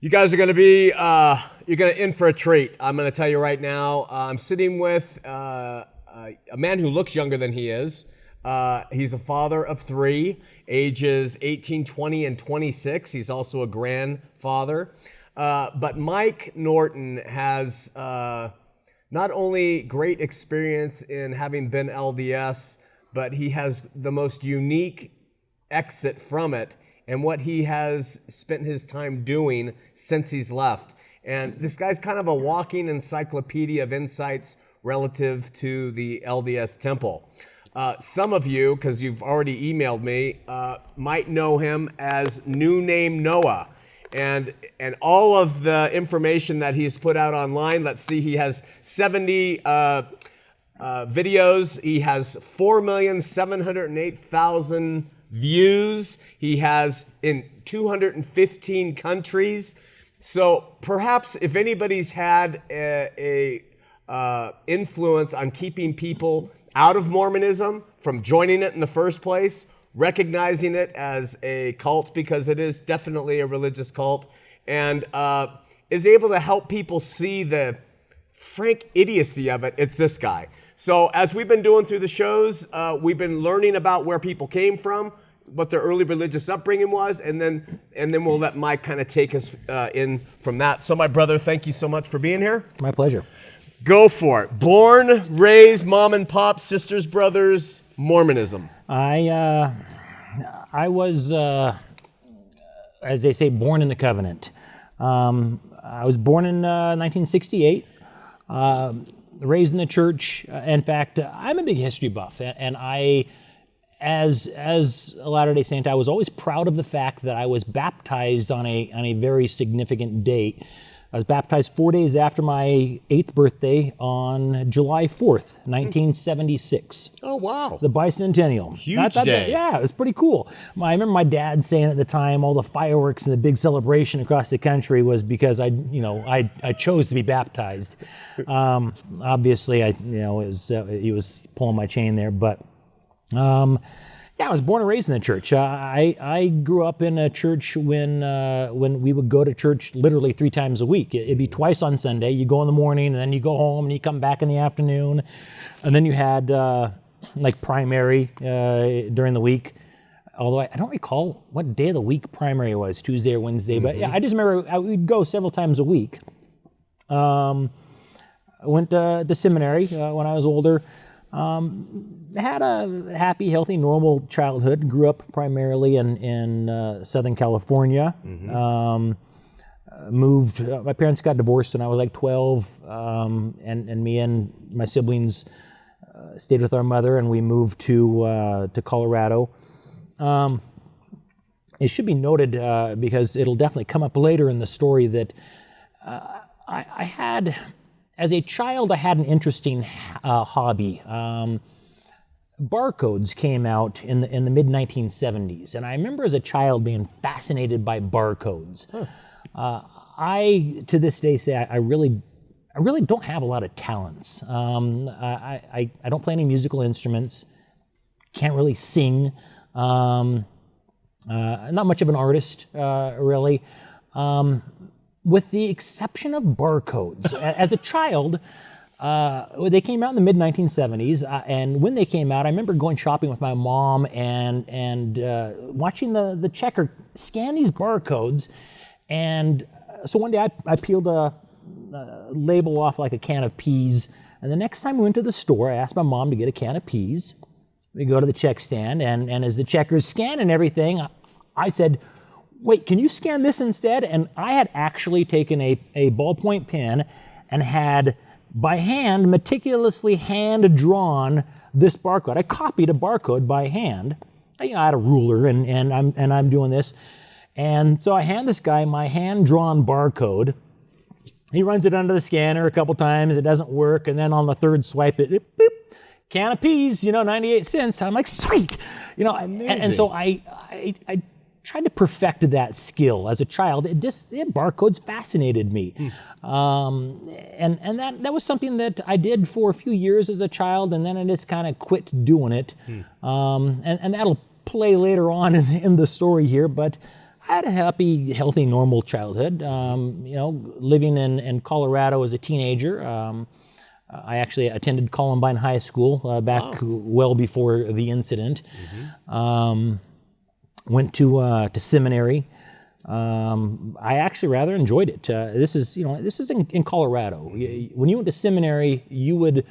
You guys are going to be, you're going to in for a treat. I'm going to tell you right now. I'm sitting with a man who looks younger than he is. He's a father of three, ages 18, 20, and 26. He's also a grandfather. But Mike Norton has not only great experience in having been LDS, but he has the most unique exit from it and what he has spent his time doing since he's left. And this guy's kind of a walking encyclopedia of insights relative to the LDS temple. Some of you, because you've already emailed me, might know him as New Name Noah. And all of the information that he's put out online, let's see, he has 70 videos. He has 4,708,000 views. He has in 215 countries. So perhaps if anybody's had a influence on keeping people out of Mormonism from joining it in the first place, recognizing it as a cult, because it is definitely a religious cult, and is able to help people see the frank idiocy of it, it's this guy. So as we've been doing through the shows, we've been learning about where people came from, what their early religious upbringing was, and then we'll let Mike kind of take us in from that. So my brother, thank you so much for being here. My pleasure. Go for it. Born, raised, mom and pop, sisters, brothers, Mormonism. I was, as they say, born in the covenant. I was born in 1968, raised in the church. In fact, I'm a big history buff, and I, as a Latter-day Saint, I was always proud of the fact that I was baptized on a very significant date. I was baptized 4 days after my 8th birthday on July 4th, 1976. Oh, wow. The bicentennial. Huge day. Yeah, it was pretty cool. I remember my dad saying at the time all the fireworks and the big celebration across the country was because I chose to be baptized. Obviously, he was pulling my chain there, but yeah, I was born and raised in the church. I grew up in a church when we would go to church literally 3 times a week. It'd be twice on Sunday. You go in the morning, and then you go home, and you come back in the afternoon. And then you had like primary during the week. Although I don't recall what day of the week primary was, Tuesday or Wednesday. But yeah, I just remember we'd go several times a week. I went to the seminary when I was older. Had a happy, healthy, normal childhood. Grew up primarily in Southern California. Moved. My parents got divorced when I was like 12, and me and my siblings stayed with our mother, and we moved to Colorado. It should be noted because it'll definitely come up later in the story that I had. As a child, I had an interesting hobby. Barcodes came out in the mid-1970s, and I remember as a child being fascinated by barcodes. I, to this day, say I really don't have a lot of talents. I don't play any musical instruments, can't really sing, not much of an artist, really. With the exception of barcodes. As a child, they came out in the mid-1970s, and when they came out, I remember going shopping with my mom and watching the checker scan these barcodes. And so one day I peeled a label off like a can of peas, and the next time we went to the store, I asked my mom to get a can of peas. We go to the check stand, and as the checker's scanning everything, I said, "Wait, can you scan this instead?" And I had actually taken a ballpoint pen and had, by hand, meticulously hand-drawn this barcode. I copied a barcode by hand. I had a ruler, and I'm doing this. And so I hand this guy my hand-drawn barcode. He runs it under the scanner a couple times. It doesn't work. And then on the third swipe, it boop, can of peas, 98 cents. I'm like, sweet. And so I tried to perfect that skill as a child. Barcodes fascinated me. And that was something that I did for a few years as a child, and then I just kind of quit doing it. And that'll play later on in the story here, but I had a happy, healthy, normal childhood. Living in Colorado as a teenager. I actually attended Columbine High School back well before the incident. Went to seminary. I actually rather enjoyed it. This is in Colorado. When you went to seminary, you would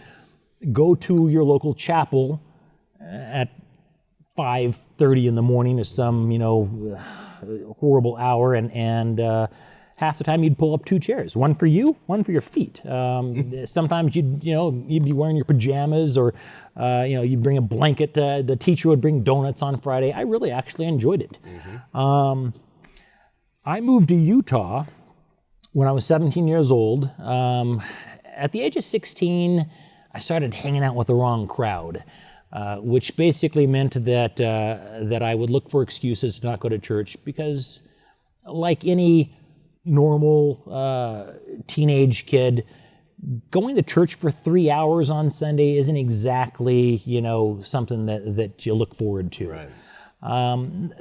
go to your local chapel at 5:30 in the morning, to some horrible hour, and half the time you'd pull up 2 chairs, one for you, one for your feet. Sometimes you'd be wearing your pajamas, or you'd bring a blanket. The teacher would bring donuts on Friday. I really actually enjoyed it. I moved to Utah when I was 17 years old. At the age of 16, I started hanging out with the wrong crowd, which basically meant that I would look for excuses to not go to church, because like any normal teenage kid, going to church for 3 hours on Sunday isn't exactly something that you look forward to. Right.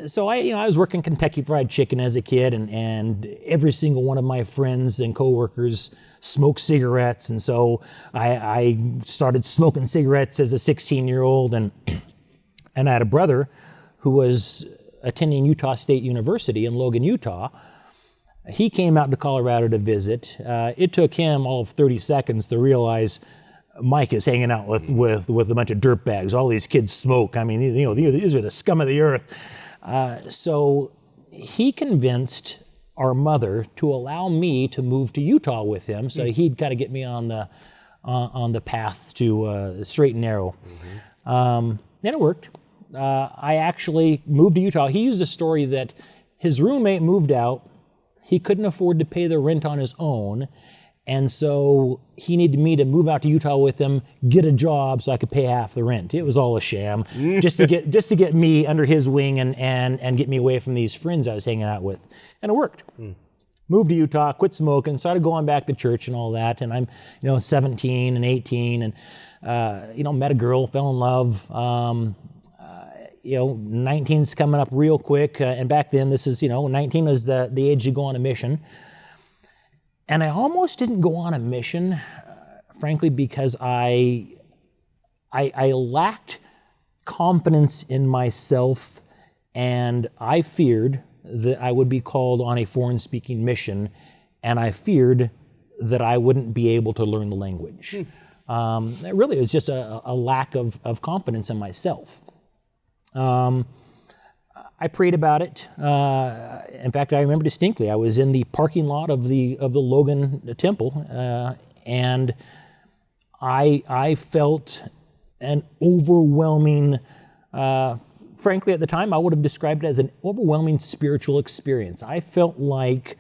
So I was working Kentucky Fried Chicken as a kid, and every single one of my friends and coworkers smoked cigarettes, and so I started smoking cigarettes as a 16-year-old, and I had a brother who was attending Utah State University in Logan, Utah. He came out to Colorado to visit. It took him all of 30 seconds to realize Mike is hanging out with a bunch of dirtbags. All these kids smoke. I mean, these are the scum of the earth. So he convinced our mother to allow me to move to Utah with him, so he'd kind of get me on the path to the straight and narrow. And it worked. I actually moved to Utah. He used a story that his roommate moved out. He couldn't afford to pay the rent on his own, and so he needed me to move out to Utah with him, get a job so I could pay half the rent. It was all a sham, just to get me under his wing and get me away from these friends I was hanging out with, and it worked. Moved to Utah, quit smoking, started going back to church and all that, and I'm 17 and 18, and met a girl, fell in love. 19's coming up real quick, and back then, 19 was the age you go on a mission. And I almost didn't go on a mission, frankly, because I lacked confidence in myself, and I feared that I would be called on a foreign-speaking mission, and I feared that I wouldn't be able to learn the language. It really was just a lack of confidence in myself. I prayed about it. In fact, I remember distinctly, I was in the parking lot of the Logan Temple, and I felt an overwhelming, frankly at the time, I would have described it as an overwhelming spiritual experience. I felt like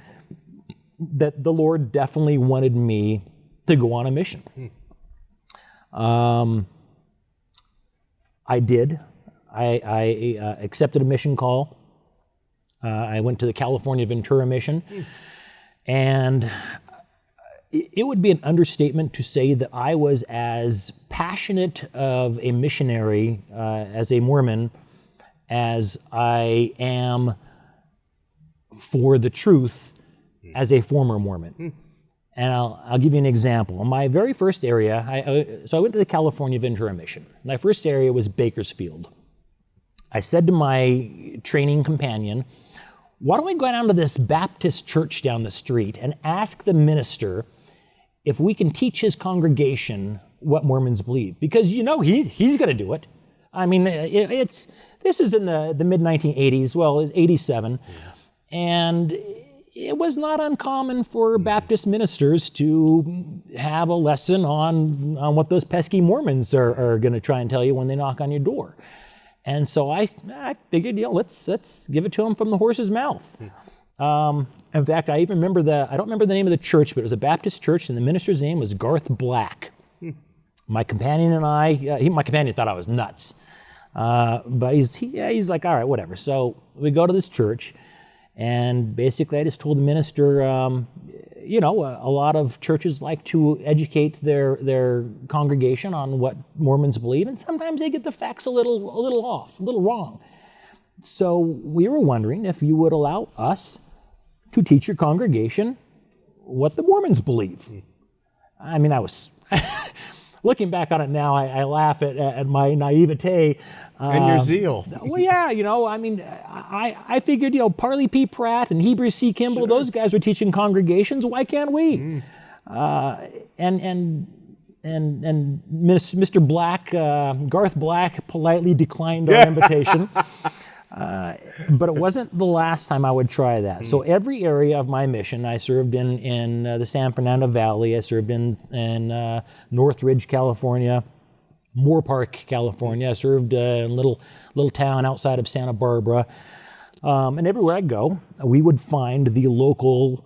that the Lord definitely wanted me to go on a mission. I did. I accepted a mission call. I went to the California Ventura mission, and it would be an understatement to say that I was as passionate of a missionary as a Mormon as I am for the truth as a former Mormon. And I'll give you an example. My very first area, so I went to the California Ventura mission. My first area was Bakersfield. I said to my training companion, why don't we go down to this Baptist church down the street and ask the minister if we can teach his congregation what Mormons believe? Because he's going to do it. I mean, this is in the mid-1980s, well, it's 87, and it was not uncommon for Baptist ministers to have a lesson on what those pesky Mormons are going to try and tell you when they knock on your door. And so I figured, let's give it to them from the horse's mouth. In fact, I even remember I don't remember the name of the church, but it was a Baptist church, and the minister's name was Garth Black. My companion and my companion thought I was nuts, but he's like, all right, whatever. So we go to this church, and basically I just told the minister, a lot of churches like to educate their congregation on what Mormons believe, and sometimes they get the facts a little off, a little wrong. So we were wondering if you would allow us to teach your congregation what the Mormons believe. I mean, I was looking back on it now, I laugh at my naivete. And your zeal. Well, yeah, I mean, I figured, Parley P. Pratt and Heber C. Kimball, those guys were teaching congregations. Why can't we? And Mr. Black, Garth Black, politely declined our invitation. But it wasn't the last time I would try that. So every area of my mission, I served in the San Fernando Valley. I served in Northridge, California, Moore Park, California. I served in a little town outside of Santa Barbara. And everywhere I go, we would find the local,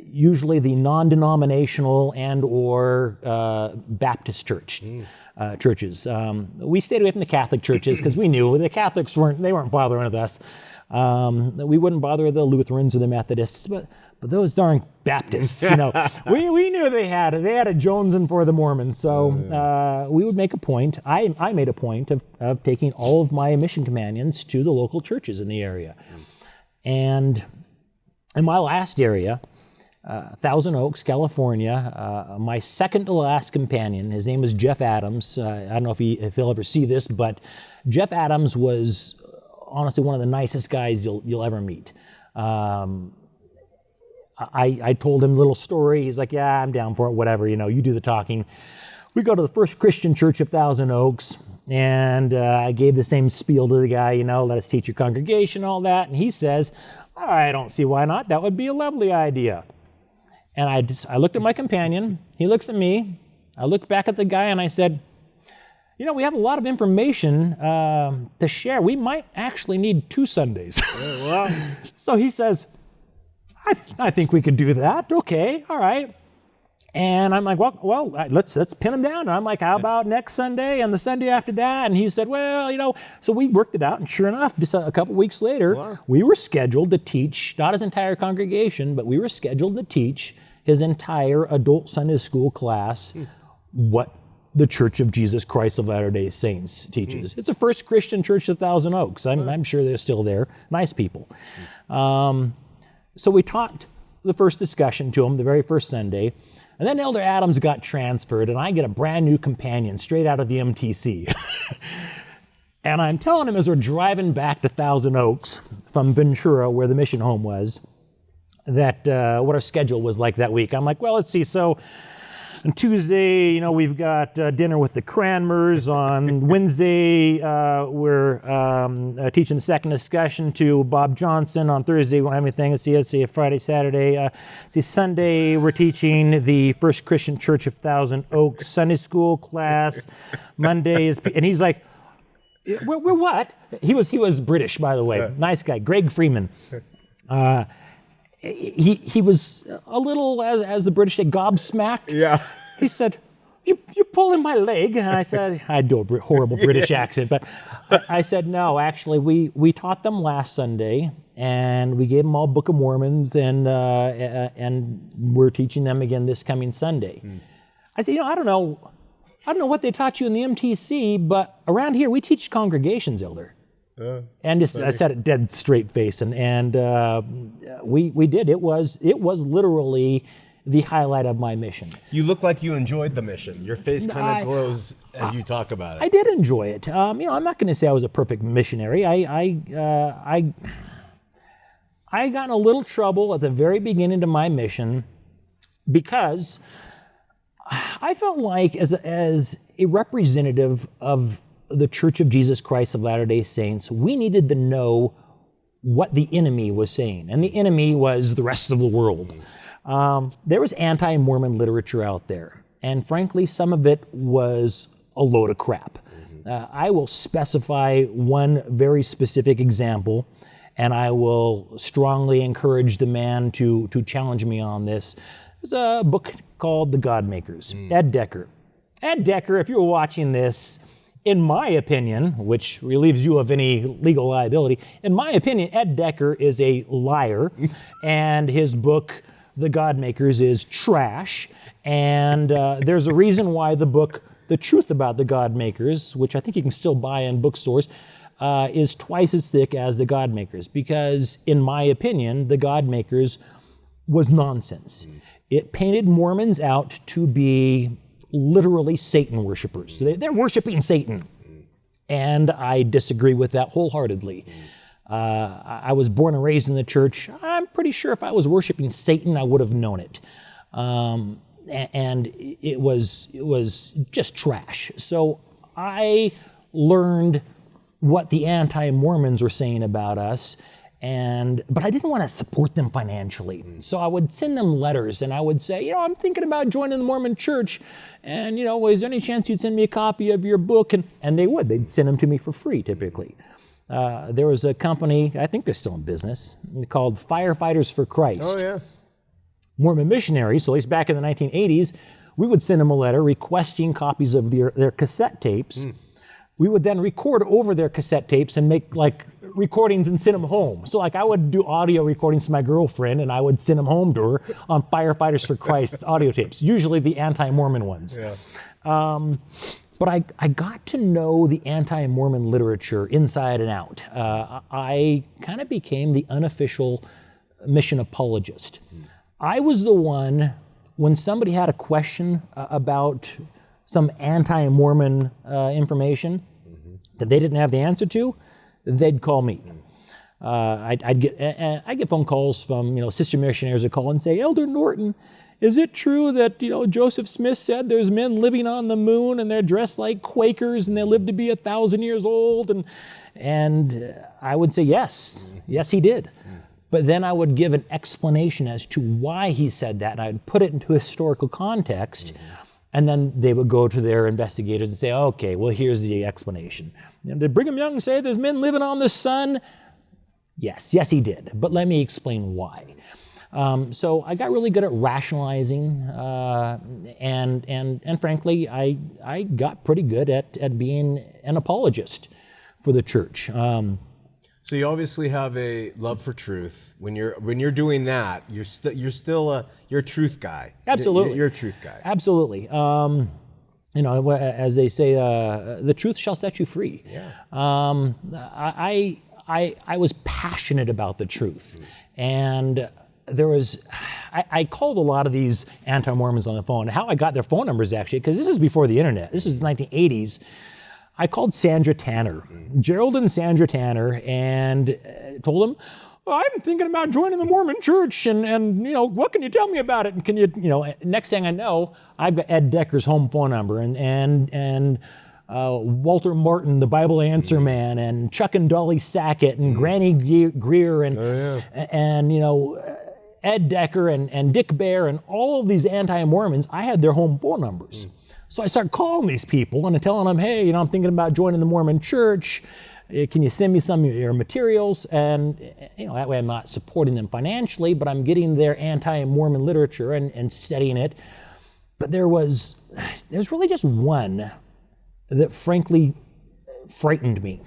usually the non-denominational and or Baptist churches. We stayed away from the Catholic churches because we knew the Catholics weren't bothering with us. We wouldn't bother the Lutherans or the Methodists, but those darn Baptists, we knew they had a jonesing for the Mormons. So we would make a point. I made a point of taking all of my mission companions to the local churches in the area. And in my last area, Thousand Oaks, California. My second to last companion, his name was Jeff Adams. I don't know if he'll ever see this, but Jeff Adams was honestly one of the nicest guys you'll ever meet. I told him a little story. He's like, yeah, I'm down for it, whatever, you do the talking. We go to the First Christian Church of Thousand Oaks, and I gave the same spiel to the guy, let us teach your congregation, all that, and he says, I don't see why not. That would be a lovely idea. And I looked at my companion, he looks at me, I looked back at the guy and I said, we have a lot of information to share. We might actually need 2 Sundays. So he says, I think we could do that. Okay, all right. And I'm like, well, let's pin him down. And I'm like, how about next Sunday and the Sunday after that? And he said, well, so we worked it out. And sure enough, just a couple weeks later, we were scheduled to teach, not his entire congregation, but we were scheduled to teach his entire adult Sunday school class what the Church of Jesus Christ of Latter-day Saints teaches. It's the First Christian Church of Thousand Oaks. I'm sure they're still there. Nice people. So we taught the first discussion to him the very first Sunday. And then Elder Adams got transferred, and I get a brand new companion straight out of the MTC. And I'm telling him as we're driving back to Thousand Oaks from Ventura, where the mission home was, that what our schedule was like that week. I'm like, well, let's see. So on Tuesday, we've got dinner with the Cranmers. On Wednesday, we're teaching the second discussion to Bob Johnson. On Thursday, we won't have anything. Let's see, Friday, Saturday. Sunday, we're teaching the First Christian Church of Thousand Oaks Sunday school class. Monday is, and he's like, we're what? He was British, by the way. Nice guy, Greg Freeman. He was a little, as the British say, gobsmacked. Yeah. He said, you're pulling my leg. And I said, I do a horrible British accent, but I said, no, actually, we taught them last Sunday, and we gave them all Book of Mormons, and we're teaching them again this coming Sunday. I said, I don't know what they taught you in the MTC, but around here, we teach congregations, Elder. And I said it dead straight face, and we did. It was literally the highlight of my mission. You look like you enjoyed the mission. Your face kind of glows as you talk about it. I did enjoy it. I'm not going to say I was a perfect missionary. I got in a little trouble at the very beginning of my mission because I felt like as a representative of the Church of Jesus Christ of Latter-day Saints, we needed to know what the enemy was saying. And the enemy was the rest of the world. There was anti-Mormon literature out there. And frankly, some of it was a load of crap. I will specify one very specific example, and I will strongly encourage the man to challenge me on this. There's a book called The God Makers, Ed Decker. Ed Decker, if you're watching this, in my opinion, which relieves you of any legal liability, in my opinion, Ed Decker is a liar, and his book, The God Makers, is trash. And there's a reason why the book, The Truth About the God Makers, which I think you can still buy in bookstores, is twice as thick as the Godmakers, because in my opinion, the Godmakers was nonsense. It painted Mormons out to be literally Satan worshipers. They're worshiping Satan. And I disagree with that wholeheartedly. I was born and raised in the church. I'm pretty sure if I was worshiping Satan, I would have known it. And it was just trash. So I learned what the anti-Mormons were saying about us, but I didn't want to support them financially. So I would send them letters and I would say, I'm thinking about joining the Mormon church, and is there any chance you'd send me a copy of your book? And they would. They'd send them to me for free, typically. There was a company, I think they're still in business, called Firefighters for Christ. Oh, yeah. Mormon Missionary, so at least back in the 1980s, we would send them a letter requesting copies of their cassette tapes. We would then record over their cassette tapes and make recordings and send them home. So I would do audio recordings to my girlfriend and I would send them home to her on Firefighters for Christ's audio tapes, usually the anti-Mormon ones. Yeah. But I got to know the anti-Mormon literature inside and out. I kind of became the unofficial mission apologist. I was the one, when somebody had a question about some anti-Mormon information that they didn't have the answer to, they'd call me. I'd get phone calls from sister missionaries that call and say, Elder Norton, is it true that Joseph Smith said there's men living on the moon and they're dressed like Quakers and they live to be 1,000 years old? And I would say yes, he did. But then I would give an explanation as to why he said that, and I'd put it into historical context. And then they would go to their investigators and say, okay, well, here's the explanation. Did Brigham Young say there's men living on the sun? Yes, he did. But let me explain why. So I got really good at rationalizing, and frankly, I got pretty good at being an apologist for the church. So you obviously have a love for truth. When you're doing that, you're still a truth guy. Absolutely, you're a truth guy. Absolutely. As they say, the truth shall set you free. Yeah. I was passionate about the truth, and I called a lot of these anti-Mormons on the phone. How I got their phone numbers, actually, because this is before the internet. This is the 1980s. I called Sandra Tanner, Gerald and Sandra Tanner, and told them, I'm thinking about joining the Mormon church, and what can you tell me about it? And can you, next thing I know, I've got Ed Decker's home phone number, and Walter Martin, the Bible Answer Man, and Chuck and Dolly Sackett, and Granny Greer, and Ed Decker, and Dick Bear, and all of these anti-Mormons. I had their home phone numbers. So I started calling these people and telling them, hey, I'm thinking about joining the Mormon church. Can you send me some of your materials? And that way I'm not supporting them financially, but I'm getting their anti-Mormon literature and studying it. But there's really just one that frankly frightened me.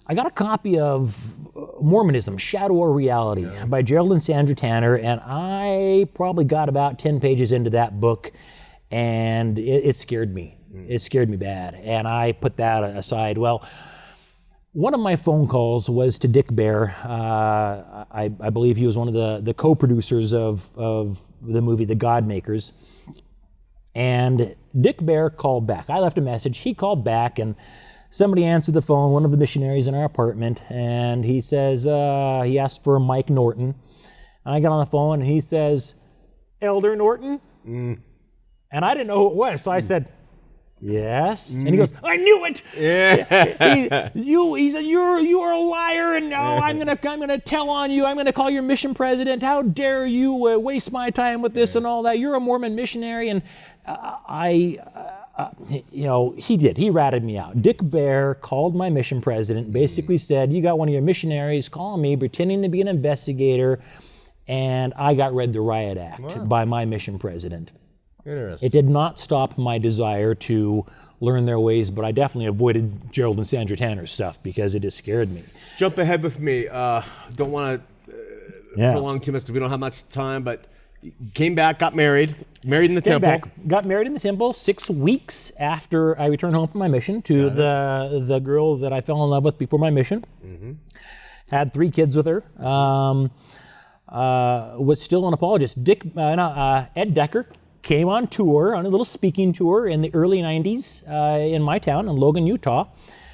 I got a copy of Mormonism, Shadow or Reality by Gerald and Sandra Tanner, and I probably got about 10 pages into that book, and it scared me. It scared me bad, and I put that aside. Well, one of my phone calls was to Dick Bear. I believe he was one of the co-producers of the movie The Godmakers. And Dick Bear called back. I left a message. He called back, and somebody answered the phone, one of the missionaries in our apartment, and he says, he asked for Mike Norton. And I got on the phone, and he says, Elder Norton? And I didn't know who it was, so I said, yes. And he goes, I knew it. Yeah. He said, you are a liar, and I'm gonna tell on you. I'm gonna call your mission president. How dare you waste my time with this and all that? You're a Mormon missionary. And he did. He ratted me out. Dick Bear called my mission president, basically said, you got one of your missionaries calling me, pretending to be an investigator, and I got read the riot act by my mission president. Interesting. It did not stop my desire to learn their ways, but I definitely avoided Gerald and Sandra Tanner's stuff because it just scared me. Jump ahead with me. Don't want to prolong too much because we don't have much time, but Came back, got married in the temple. Got married in the temple 6 weeks after I returned home from my mission to the girl that I fell in love with before my mission. Had 3 kids with her. Was still an apologist. Ed Decker came on tour, on a little speaking tour in the early 90s in my town in Logan, Utah.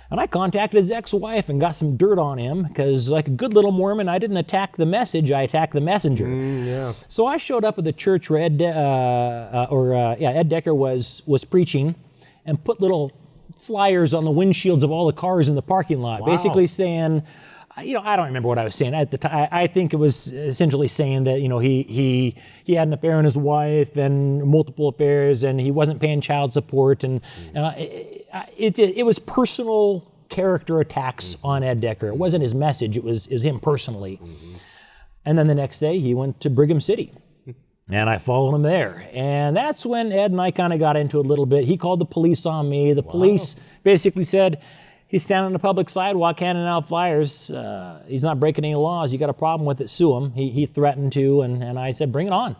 And I contacted his ex-wife and got some dirt on him because, like a good little Mormon, I didn't attack the message, I attacked the messenger. So I showed up at the church where Ed Decker was preaching and put little flyers on the windshields of all the cars in the parking lot, basically saying, I don't remember what I was saying at the time. I think it was essentially saying that, he had an affair on his wife and multiple affairs, and he wasn't paying child support, and it was personal character attacks on Ed Decker. It wasn't his message; it was him personally. And then the next day, he went to Brigham City, and I followed him there. And that's when Ed and I kind of got into it a little bit. He called the police on me. The police basically said, he's standing on the public sidewalk handing out flyers. He's not breaking any laws. You got a problem with it, sue him. He threatened to, and I said, bring it on.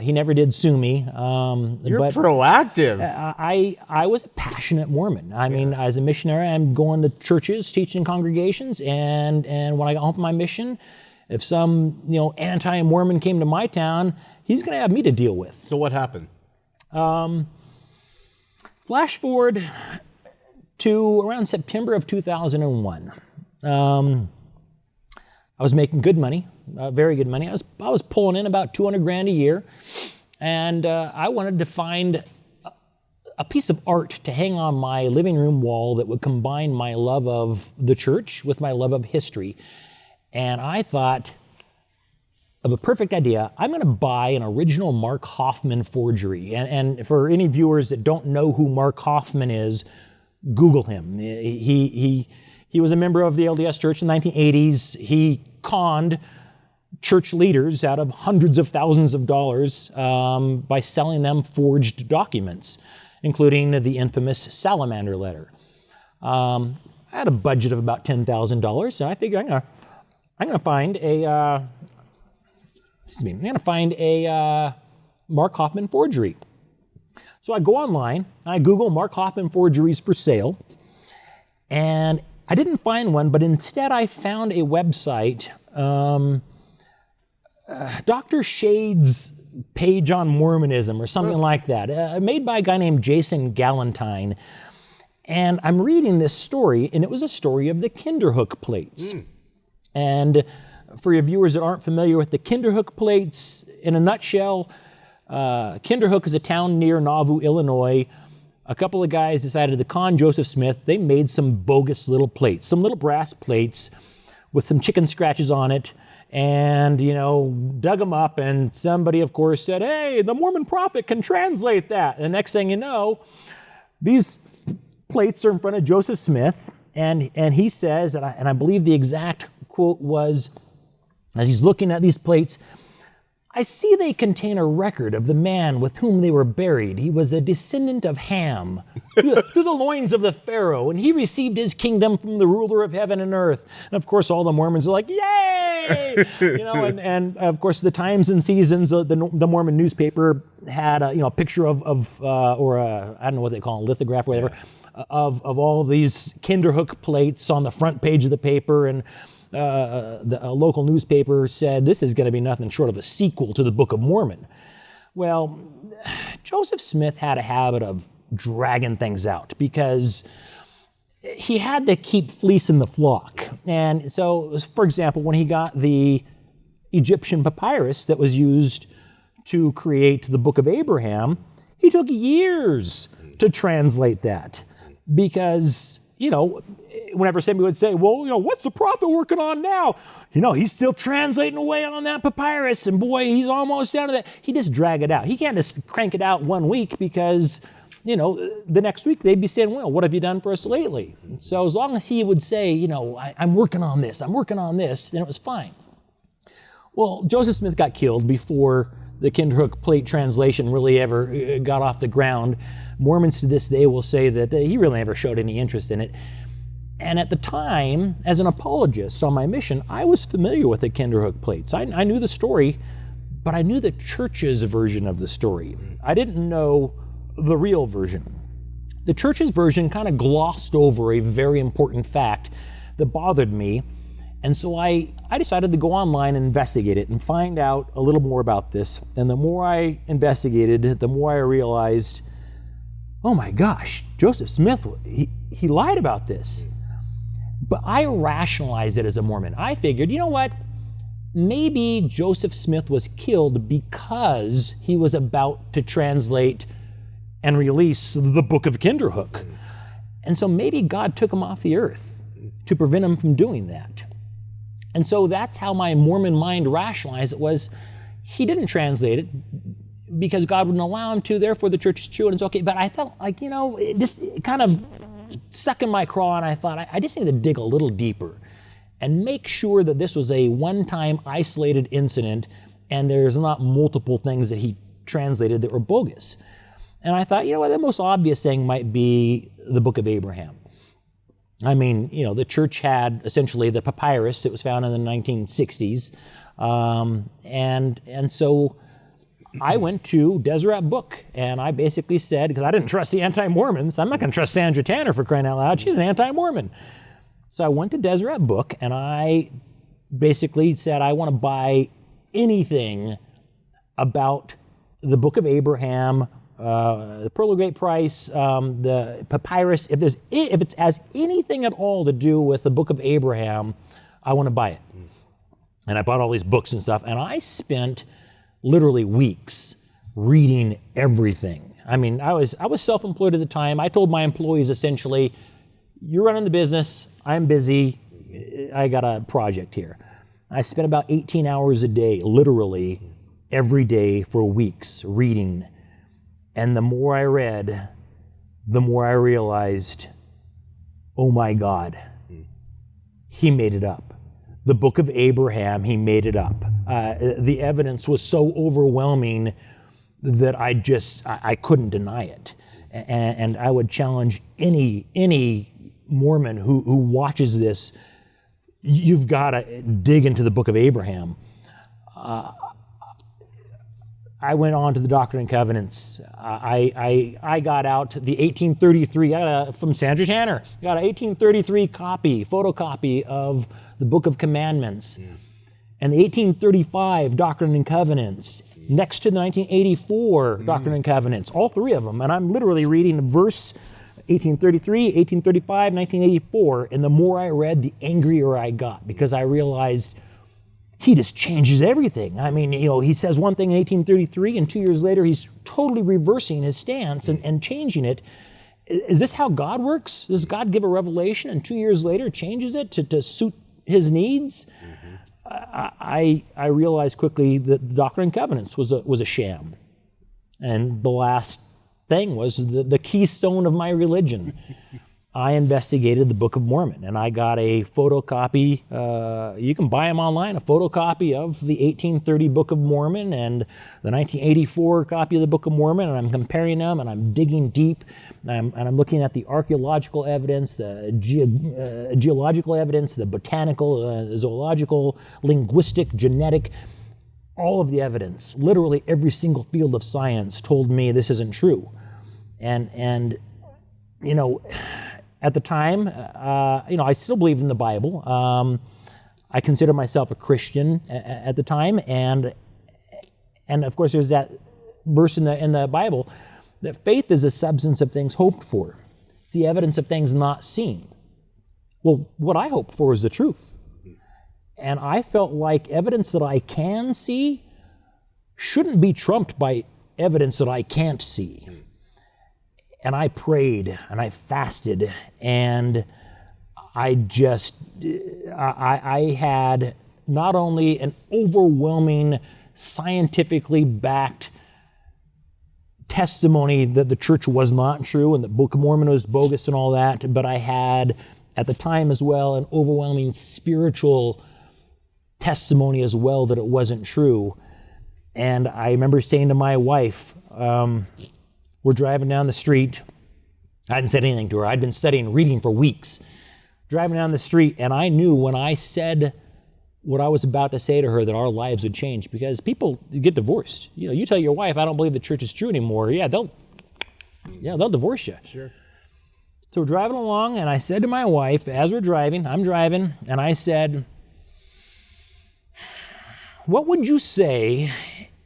He never did sue me. You're proactive. I was a passionate Mormon. I mean, as a missionary, I'm going to churches, teaching congregations, and when I got home from my mission, if some anti-Mormon came to my town, he's going to have me to deal with. So what happened? Flash forward to around September of 2001. I was making good money, very good money. I was pulling in about $200,000 a year, and I wanted to find a piece of art to hang on my living room wall that would combine my love of the church with my love of history. And I thought of a perfect idea. I'm going to buy an original Mark Hoffman forgery. And for any viewers that don't know who Mark Hoffman is, Google him. He was a member of the LDS Church in the 1980s. He conned church leaders out of hundreds of thousands of dollars by selling them forged documents, including the infamous Salamander letter. I had a budget of about $10,000, so I figured I'm going to find a Mark Hoffman forgery. So I go online, I Google Mark Hoffman forgeries for sale, and I didn't find one, but instead I found a website, Dr. Shade's page on Mormonism or something like that, made by a guy named Jason Galentine. And I'm reading this story, and it was a story of the Kinderhook plates. And for your viewers that aren't familiar with the Kinderhook plates, in a nutshell, Kinderhook is a town near Nauvoo, Illinois. A couple of guys decided to con Joseph Smith. They made some bogus little plates, some little brass plates with some chicken scratches on it, and, dug them up, and somebody, of course, said, hey, the Mormon prophet can translate that. And the next thing you know, these plates are in front of Joseph Smith, and he says, and I believe the exact quote was, as he's looking at these plates, I see they contain a record of the man with whom they were buried. He was a descendant of Ham, through the loins of the Pharaoh, and he received his kingdom from the ruler of heaven and earth. And of course, all the Mormons are like, yay! And of course, the Times and Seasons, the Mormon newspaper, had a picture of I don't know what they call it, lithograph or whatever, of all these Kinderhook plates on the front page of the paper, and a local newspaper said, this is going to be nothing short of a sequel to the Book of Mormon. Well, Joseph Smith had a habit of dragging things out because he had to keep fleecing the flock. And so, for example, when he got the Egyptian papyrus that was used to create the Book of Abraham, he took years to translate that because, whenever somebody would say, well, what's the prophet working on now? He's still translating away on that papyrus, and boy, he's almost down to that. He just drag it out. He can't just crank it out 1 week because, the next week they'd be saying, well, what have you done for us lately? So as long as he would say, I'm working on this, then it was fine. Well, Joseph Smith got killed before the Kinderhook plate translation really ever got off the ground. Mormons to this day will say that he really never showed any interest in it. And at the time, as an apologist on my mission, I was familiar with the Kinderhook plates. I knew the story but I knew the church's version of the story. I didn't know the real version. The church's version kind of glossed over a very important fact that bothered me, and so I decided to go online and investigate it and find out a little more about this. And the more I investigated, the more I realized, oh my gosh, Joseph Smith, he lied about this. But I rationalized it as a Mormon. I figured, you know what? Maybe Joseph Smith was killed because he was about to translate and release the Book of Kinderhook. And so maybe God took him off the earth to prevent him from doing that. And so that's how my Mormon mind rationalized it, was he didn't translate it because God wouldn't allow him to, therefore the church is true and it's okay. But I felt like, it just kind of stuck in my craw, and I thought I just need to dig a little deeper and make sure that this was a one-time isolated incident and there's not multiple things that he translated that were bogus. And I thought, the most obvious thing might be the Book of Abraham. I mean, the church had essentially the papyrus that was found in the 1960s. And so I went to Deseret Book, and I basically said, because I didn't trust the anti-Mormons, I'm not going to trust Sandra Tanner, for crying out loud. She's an anti-Mormon. So I went to Deseret Book, and I basically said, I want to buy anything about the Book of Abraham, the Pearl of Great Price, the papyrus. If it has anything at all to do with the Book of Abraham, I want to buy it. And I bought all these books and stuff, and I spent literally weeks reading everything. I mean, I was self-employed at the time. I told my employees essentially, you're running the business, I'm busy, I got a project here. I spent about 18 hours a day, literally every day for weeks reading. And the more I read, the more I realized, oh my God, he made it up. The Book of Abraham, he made it up. The evidence was so overwhelming that I couldn't deny it. And I would challenge any Mormon who watches this, you've got to dig into the Book of Abraham. I went on to the Doctrine and Covenants. I got out the 1833, from Sandra Tanner, I got an 1833 photocopy of the Book of Commandments. And the 1835 Doctrine and Covenants, next to the 1984 Doctrine and Covenants, all three of them. And I'm literally reading verse 1833, 1835, 1984, and the more I read, the angrier I got, because I realized he just changes everything. I mean, he says one thing in 1833, and 2 years later, he's totally reversing his stance and changing it. Is this how God works? Does God give a revelation and 2 years later changes it to suit his needs? I realized quickly that the Doctrine and Covenants was a sham. And the last thing was the keystone of my religion. I investigated the Book of Mormon, and I got a photocopy, you can buy them online, a photocopy of the 1830 Book of Mormon and the 1984 copy of the Book of Mormon, and I'm comparing them, and I'm digging deep, and I'm looking at the archaeological evidence, the geological evidence, the botanical, zoological, linguistic, genetic, all of the evidence. Literally every single field of science told me this isn't true. And at the time, I still believed in the Bible. I consider myself a Christian at the time, and of course there's that verse in the Bible that faith is the substance of things hoped for. It's the evidence of things not seen. Well, what I hoped for is the truth. And I felt like evidence that I can see shouldn't be trumped by evidence that I can't see. And I prayed and I fasted, and I had not only an overwhelming scientifically backed testimony that the church was not true and the Book of Mormon was bogus and all that, but I had at the time as well an overwhelming spiritual testimony as well that it wasn't true. And I remember saying to my wife, we're driving down the street. I hadn't said anything to her. I'd been studying, reading for weeks. Driving down the street, and I knew when I said what I was about to say to her, that our lives would change, because people get divorced. You know, you tell your wife, I don't believe the church is true anymore. Yeah, they'll divorce you. Sure. So we're driving along, and I said to my wife, as we're driving, I'm driving, and I said, what would you say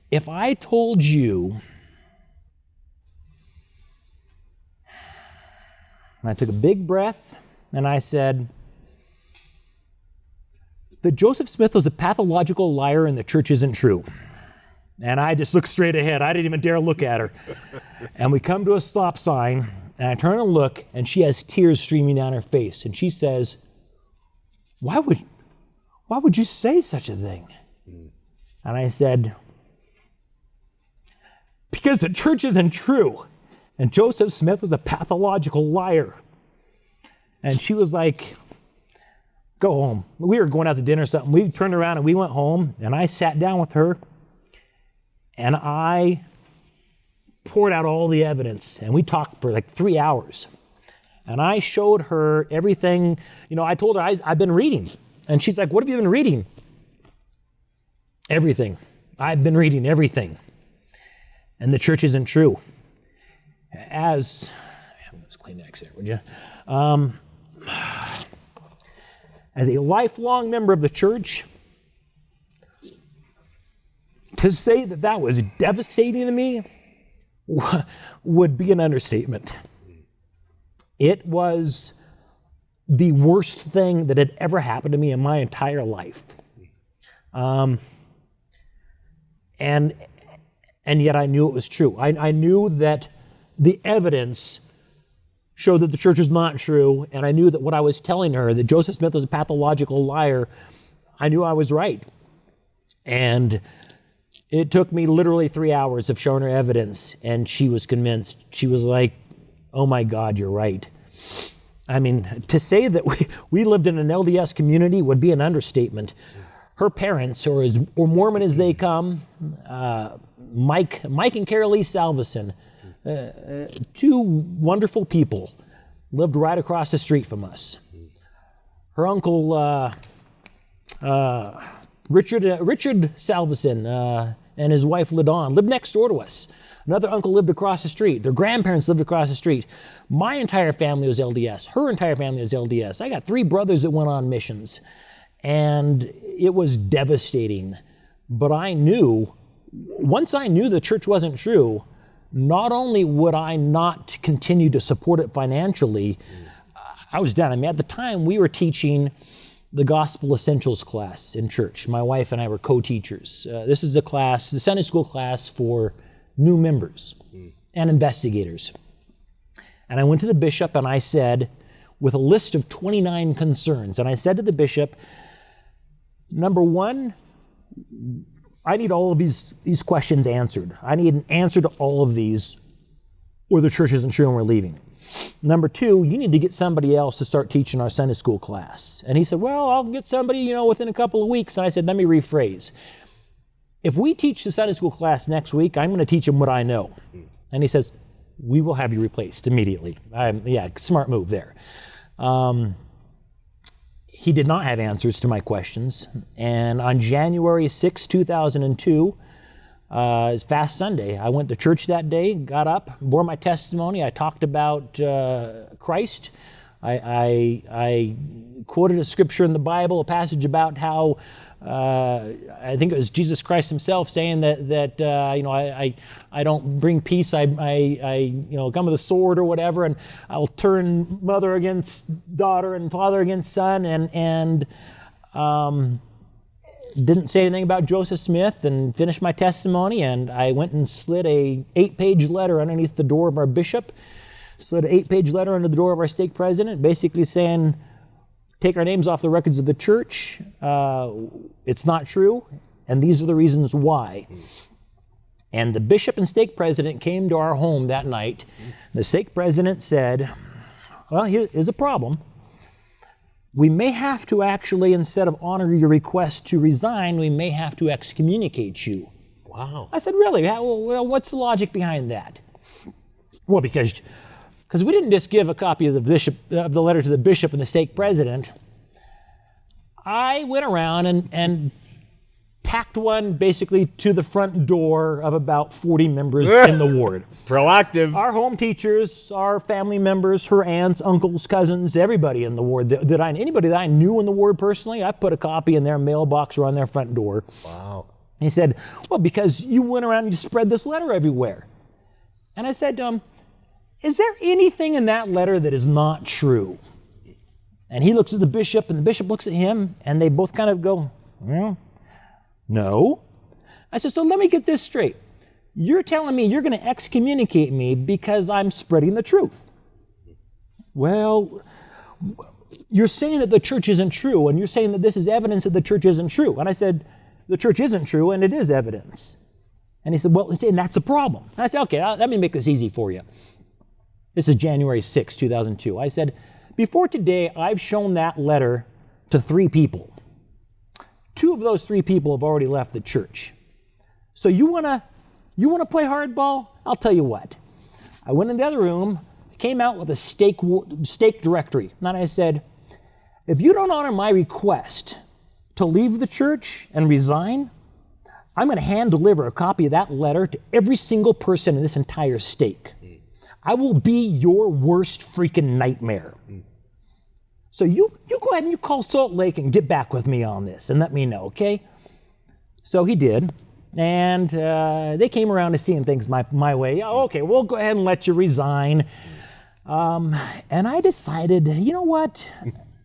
if I told you, and I took a big breath, and I said, that Joseph Smith was a pathological liar and the church isn't true? And I just looked straight ahead. I didn't even dare look at her. And we come to a stop sign, and I turn and look, and she has tears streaming down her face. And she says, why would you say such a thing? And I said, because the church isn't true, and Joseph Smith was a pathological liar. And she was like, go home. We were going out to dinner or something. We turned around and we went home, and I sat down with her, and I poured out all the evidence, and we talked for like 3 hours. And I showed her everything. You know, I told her I've been reading. And she's like, what have you been reading? Everything. I've been reading everything. And the church isn't true. As Kleenex there, would you? As a lifelong member of the church, to say that that was devastating to me would be an understatement. It was the worst thing that had ever happened to me in my entire life. And yet I knew it was true. I knew that the evidence showed that the church was not true, and I knew that what I was telling her, that Joseph Smith was a pathological liar, I knew I was right. And it took me literally 3 hours of showing her evidence, and she was convinced. She was like, oh my God, you're right. I mean, to say that we lived in an LDS community would be an understatement. Her parents, or Mormon as they come, Mike and Carol Lee Salveson, two wonderful people, lived right across the street from us. Her uncle, Richard Salveson, and his wife LaDawn lived next door to us. Another uncle lived across the street. Their grandparents lived across the street. My entire family was LDS. Her entire family was LDS. I got 3 brothers that went on missions. And it was devastating. But I knew, once I knew the church wasn't true, not only would I not continue to support it financially, I was done. I mean, at the time, we were teaching the Gospel Essentials class in church. My wife and I were co-teachers. This is a class, the Sunday school class for new members and investigators. And I went to the bishop and I said, with a list of 29 concerns, and I said to the bishop, number 1, I need all of these questions answered. I need an answer to all of these, or the church isn't true and we're leaving. Number 2, you need to get somebody else to start teaching our Sunday school class. And he said, well, I'll get somebody, within a couple of weeks. And I said, let me rephrase. If we teach the Sunday school class next week, I'm going to teach them what I know. And he says, we will have you replaced immediately. Smart move there. He did not have answers to my questions. And on January 6, 2002, it's Fast Sunday, I went to church that day, got up, bore my testimony. I talked about Christ. I quoted a scripture in the Bible, a passage about how I think it was Jesus Christ himself saying that I don't bring peace, I come with a sword or whatever, and I'll turn mother against daughter and father against son, and didn't say anything about Joseph Smith, and finished my testimony, and I went and slid a 8-page letter underneath the door of our bishop, slid an 8-page letter under the door of our stake president, basically saying, take our names off the records of the church. It's not true, and these are the reasons why. And the bishop and stake president came to our home that night. The stake president said, well, here's a problem. We may have to actually, instead of honor your request to resign, we may have to excommunicate you. Wow. I said, really? Well, what's the logic behind that? Well, because we didn't just give a copy of the letter to the bishop and the stake president. I went around and tacked one basically to the front door of about 40 members in the ward. Proactive. Our home teachers, our family members, her aunts, uncles, cousins, everybody in the ward. Anybody that I knew in the ward personally, I put a copy in their mailbox or on their front door. Wow. He said, well, because you went around and you spread this letter everywhere. And I said to him, is there anything in that letter that is not true? And he looks at the bishop, and the bishop looks at him, and they both kind of go, well, no. I said, so let me get this straight. You're telling me you're going to excommunicate me because I'm spreading the truth. Well, you're saying that the church isn't true, and you're saying that this is evidence that the church isn't true. And I said, the church isn't true, and it is evidence. And he said, well, and that's the problem. And I said, okay, let me make this easy for you. This is January 6, 2002. I said, before today, I've shown that letter to 3 people. 2 of those 3 people have already left the church. So you wanna play hardball? I'll tell you what. I went in the other room, came out with a stake directory, and I said, if you don't honor my request to leave the church and resign, I'm going to hand deliver a copy of that letter to every single person in this entire stake. I will be your worst freaking nightmare. So you go ahead and you call Salt Lake and get back with me on this and let me know, okay? So he did, and they came around to seeing things my way. Oh, okay, we'll go ahead and let you resign. And I decided, you know what?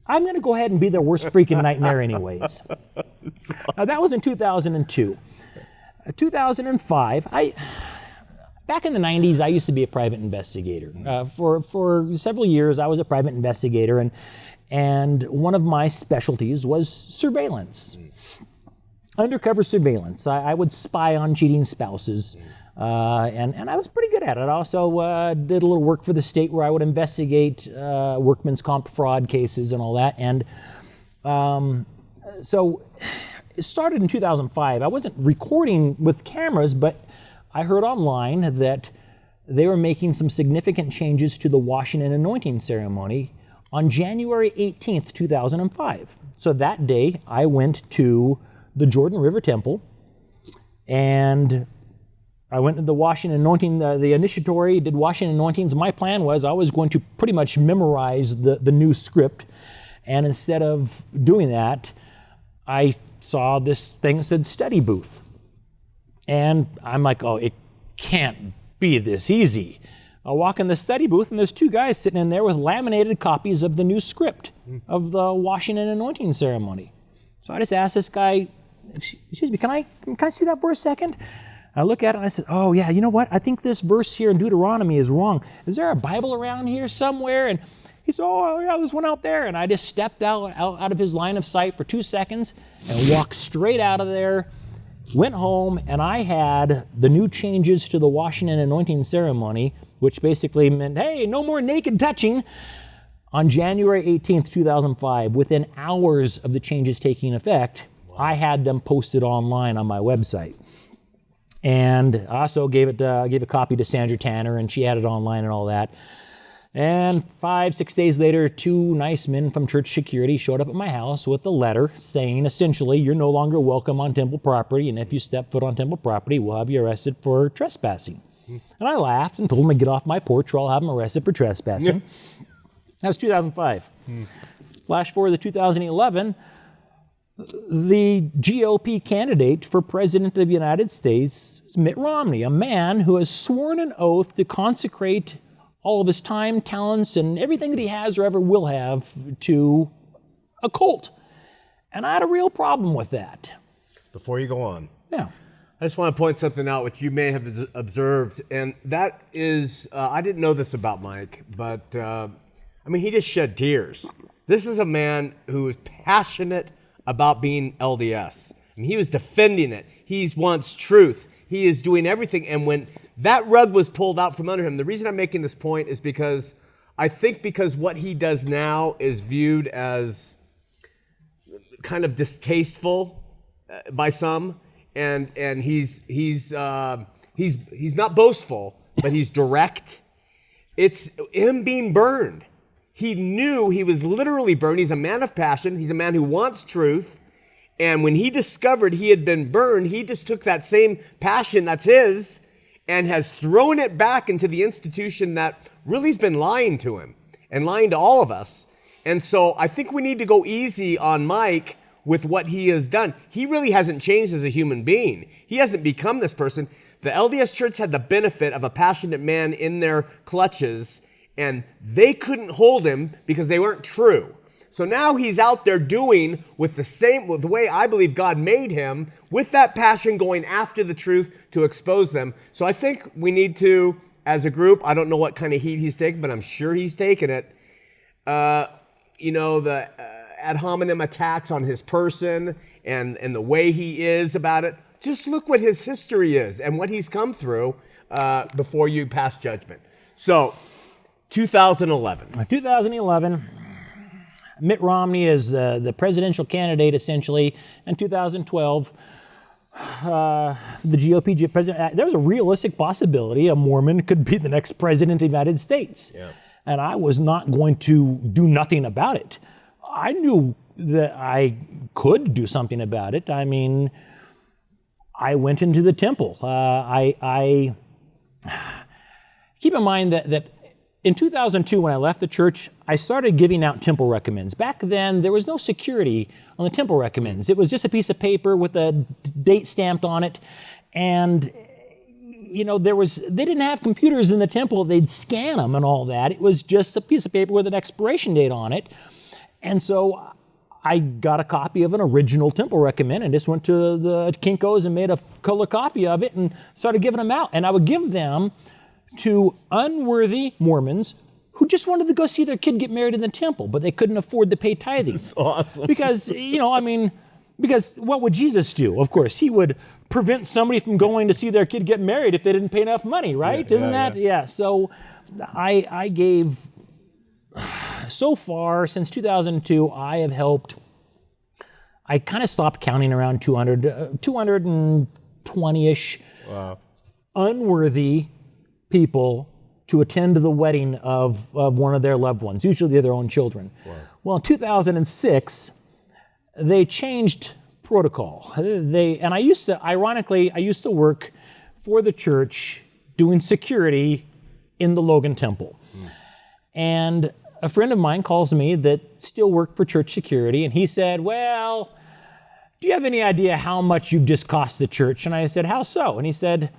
I'm going to go ahead and be their worst freaking nightmare anyways. Now, that was in 2002. 2005, back in the 90s, I used to be a private investigator. For several years, I was a private investigator, and one of my specialties was surveillance. Undercover surveillance. I would spy on cheating spouses, and I was pretty good at it. I also did a little work for the state where I would investigate workman's comp fraud cases and all that. And so it started in 2005. I wasn't recording with cameras, but I heard online that they were making some significant changes to the washing and anointing ceremony on January 18th, 2005. So that day, I went to the Jordan River Temple, and I went to the washing and anointing, the initiatory, did washing and anointings. My plan was I was going to pretty much memorize the new script, and instead of doing that, I saw this thing that said study booth. And I'm like, oh, it can't be this easy. I walk in the study booth, and there's 2 guys sitting in there with laminated copies of the new script of the washing and anointing ceremony. So I just asked this guy, excuse me, can I see that for a second? I look at it and I said, oh yeah, you know what? I think this verse here in Deuteronomy is wrong. Is there a Bible around here somewhere? And he said, oh yeah, there's one out there. And I just stepped out of his line of sight for 2 seconds and walked straight out of there, went home, and I had the new changes to the washing and anointing ceremony, which basically meant, hey, no more naked touching, on January 18th, 2005. Within hours of the changes taking effect, I had them posted online on my website. And I also gave a copy to Sandra Tanner, and she had it online and all that. And 5-6 days later, 2 nice men from church security showed up at my house with a letter saying, essentially, you're no longer welcome on temple property, and if you step foot on temple property, we'll have you arrested for trespassing. And I laughed and told them to get off my porch or I'll have them arrested for trespassing. That was 2005. Flash forward to 2011, the GOP candidate for president of the United States is Mitt Romney, a man who has sworn an oath to consecrate all of his time, talents, and everything that he has or ever will have to a cult. And I had a real problem with that. Before you go on. Yeah. I just want to point something out which you may have observed, and that is, I didn't know this about Mike, but he just shed tears. This is a man who is passionate about being LDS, and he was defending it. He wants truth. He is doing everything, and when that rug was pulled out from under him, the reason I'm making this point is because I think because what he does now is viewed as kind of distasteful by some. And he's not boastful, but he's direct. It's him being burned. he knew he was literally burned. He's a man of passion. He's a man who wants truth. And when he discovered he had been burned, he just took that same passion that's his and has thrown it back into the institution that really has been lying to him and lying to all of us. And so I think we need to go easy on Mike with what he has done. He really hasn't changed as a human being. He hasn't become this person. The LDS Church had the benefit of a passionate man in their clutches, and they couldn't hold him because they weren't true. So now he's out there doing with the way I believe God made him, with that passion going after the truth to expose them. So I think we need to, as a group, I don't know what kind of heat he's taking, but I'm sure he's taking it. The ad hominem attacks on his person and the way he is about it. Just look what his history is and what he's come through before you pass judgment. So, 2011. 2011. Mitt Romney is the presidential candidate, essentially, in 2012. The GOP president. There was a realistic possibility a Mormon could be the next president of the United States. Yeah. And I was not going to do nothing about it. I knew that I could do something about it. I mean, I went into the temple. I keep in mind that in 2002, when I left the church, I started giving out temple recommends. Back then, there was no security on the temple recommends. It was just a piece of paper with a date stamped on it. And, they didn't have computers in the temple. They'd scan them and all that. It was just a piece of paper with an expiration date on it. And so I got a copy of an original temple recommend and just went to the Kinko's and made a color copy of it and started giving them out. And I would give them to unworthy Mormons who just wanted to go see their kid get married in the temple, but they couldn't afford to pay tithing. That's awesome. Because, because what would Jesus do? Of course, he would prevent somebody from going to see their kid get married if they didn't pay enough money, right? Isn't that? Yeah. So I gave, so far since 2002, I have helped, I kind of stopped counting around 220-ish unworthy people to attend the wedding of one of their loved ones, usually their own children. Wow. Well, in 2006, they changed protocol. I used to work for the church doing security in the Logan Temple. And a friend of mine calls me that still worked for church security, and he said, well, do you have any idea how much you've just cost the church? And I said, how so? And he said,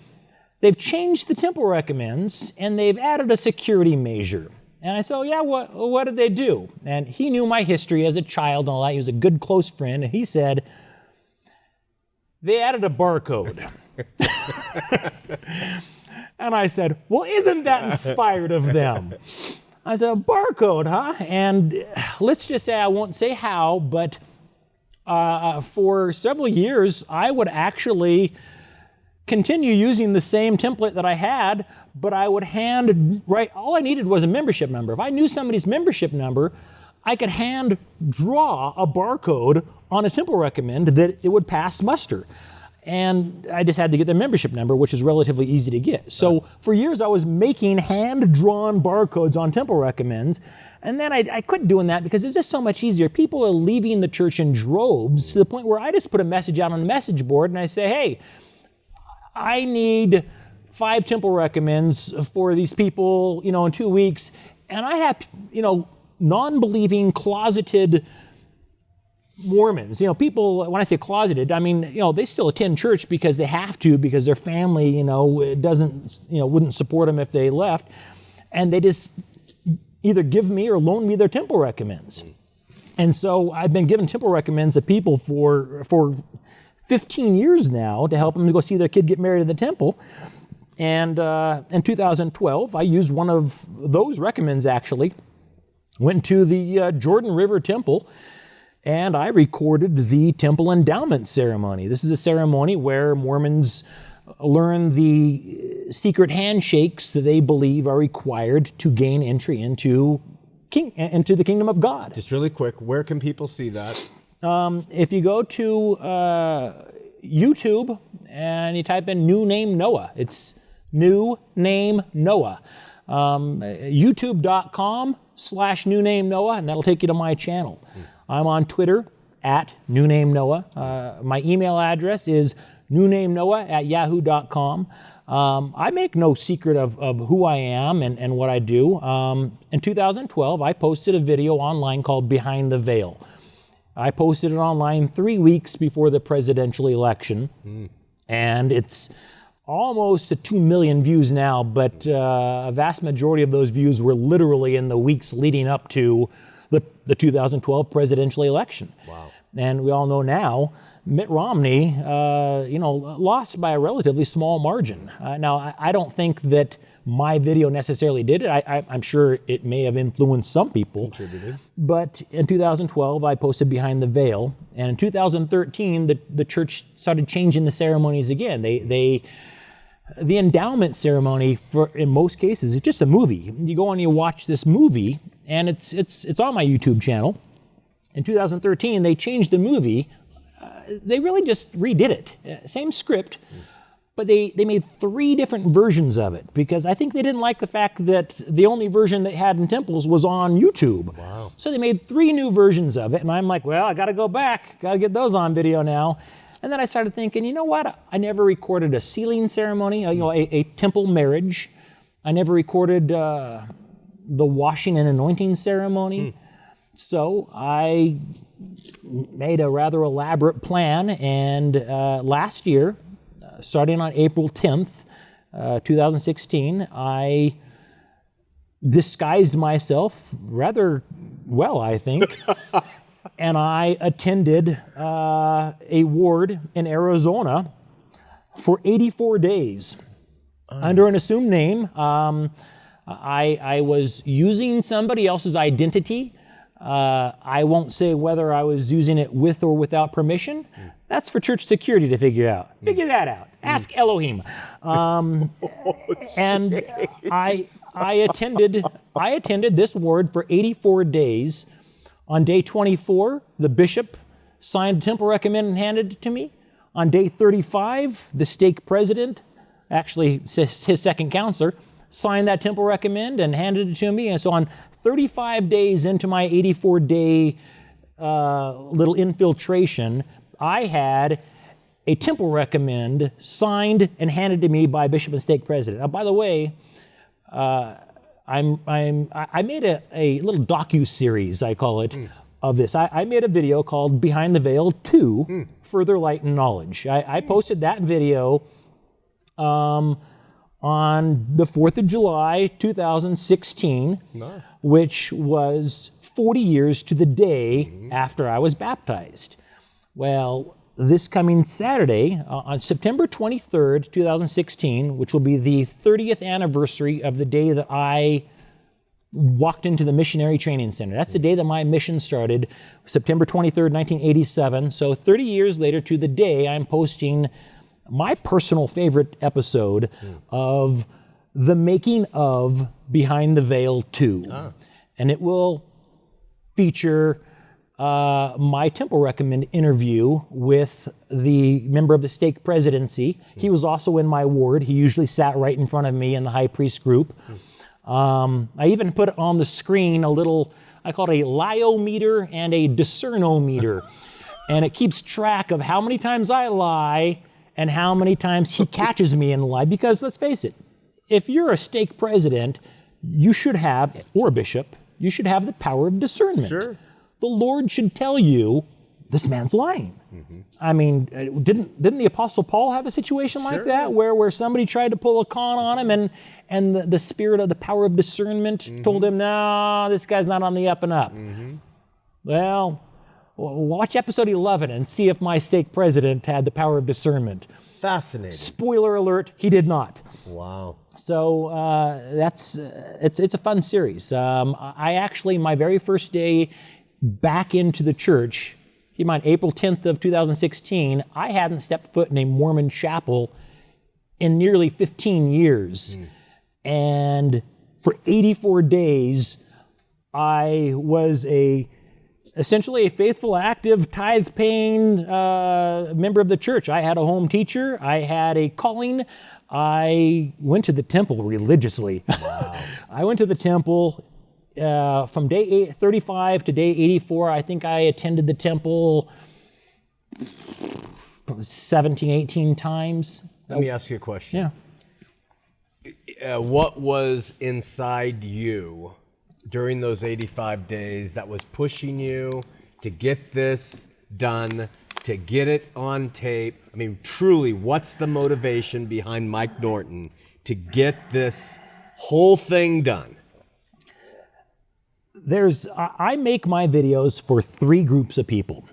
they've changed the temple recommends, and they've added a security measure. And I said, oh, yeah, what did they do? And he knew my history as a child and all that. He was a good, close friend. And he said, they added a barcode. And I said, well, isn't that inspired of them? I said, a barcode, huh? And let's just say, I won't say how, but for several years, I would actually continue using the same template that I had, but I would all I needed was a membership number. If I knew somebody's membership number, I could hand draw a barcode on a temple recommend that it would pass muster. And I just had to get their membership number, which is relatively easy to get. So for years, I was making hand-drawn barcodes on temple recommends, and then I quit doing that because it's just so much easier. People are leaving the church in droves to the point where I just put a message out on the message board, and I say, hey, I need 5 temple recommends for these people, in 2 weeks. And I have, non-believing, closeted Mormons, people, when I say closeted, I mean, they still attend church because they have to, because their family, wouldn't support them if they left. And they just either give me or loan me their temple recommends. And so I've been giving temple recommends to people for 15 years now to help them to go see their kid get married in the temple. And in 2012, I used one of those recommends, actually. Went to the Jordan River Temple, and I recorded the temple endowment ceremony. This is a ceremony where Mormons learn the secret handshakes that they believe are required to gain entry into the kingdom of God. Just really quick, where can people see that? If you go to YouTube and you type in New Name Noah, it's New Name Noah. YouTube.com youtube.com/new name Noah, and that'll take you to my channel. I'm on Twitter @new name Noah. My email address is newnamenoah@yahoo.com. I make no secret of who I am and what I do. In 2012, I posted a video online called Behind the Veil. I posted it online 3 weeks before the presidential election, and it's almost to 2 million views now, but a vast majority of those views were literally in the weeks leading up to the 2012 presidential election. Wow. And we all know now, Mitt Romney, lost by a relatively small margin. Now, I don't think that my video necessarily did it. I'm sure it may have influenced some people. Contributed. But in 2012, I posted Behind the Veil. And in 2013, the church started changing the ceremonies again. The endowment ceremony, in most cases, is just a movie. You go and you watch this movie, and it's on my YouTube channel. In 2013, they changed the movie. They really just redid it. Same script, but they made 3 different versions of it because I think they didn't like the fact that the only version they had in temples was on YouTube. Wow. So they made 3 new versions of it, and I'm like, well, I got to go back. Got to get those on video now. And then I started thinking, you know what? I never recorded a sealing ceremony, a temple marriage. I never recorded the washing and anointing ceremony. So I made a rather elaborate plan, and last year, starting on April 10th, 2016, I disguised myself rather well, I think, and I attended a ward in Arizona for 84 days under an assumed name. I was using somebody else's identity. I won't say whether I was using it with or without permission. That's for church security to figure out. Figure that out. Ask Elohim. And I attended this ward for 84 days. On day 24, the bishop signed a temple recommend and handed it to me. On day 35, the stake president, actually his second counselor, signed that temple recommend and handed it to me. And so on 35 days into my 84-day little infiltration, I had a temple recommend signed and handed to me by bishop and stake president. Now, by the way, I made a little docu-series, I call it, of this. I made a video called Behind the Veil 2, Further Light and Knowledge. I posted that video on the 4th of July, 2016, which was 40 years to the day after I was baptized. Well, this coming Saturday, on September 23rd, 2016, which will be the 30th anniversary of the day that I walked into the Missionary Training Center. That's the day that my mission started, September 23rd, 1987. So 30 years later to the day, I'm posting my personal favorite episode of the making of Behind the Veil 2. And it will feature my temple recommend interview with the member of the stake presidency. He was also in my ward. He usually sat right in front of me in the high priest group. I even put on the screen a little, I call it a lie-o-meter and a discerno-meter. And it keeps track of how many times I lie and how many times he catches me in the lie. Because let's face it, if you're a stake president, you should have, or a bishop, you should have the power of discernment. Sure. The Lord should tell you, this man's lying. I mean, didn't the Apostle Paul have a situation like that where somebody tried to pull a con on him and the spirit of the power of discernment told him, no, this guy's not on the up and up. Well, watch episode 11 and see if my stake president had the power of discernment. Fascinating. Spoiler alert, he did not. Wow. So it's a fun series. I actually, my very first day back into the church, keep in mind, April 10th of 2016, I hadn't stepped foot in a Mormon chapel in nearly 15 years. And for 84 days, I was essentially a faithful, active, tithe-paying member of the church. I had a home teacher. I had a calling. I went to the temple religiously. Wow. I went to the temple from day 35 to day 84, I think I attended the temple 17, 18 times. Let me ask you a question. Yeah. What was inside you during those 85 days that was pushing you to get this done, to get it on tape? I mean, truly, what's the motivation behind Mike Norton to get this whole thing done? I make my videos for three groups of people.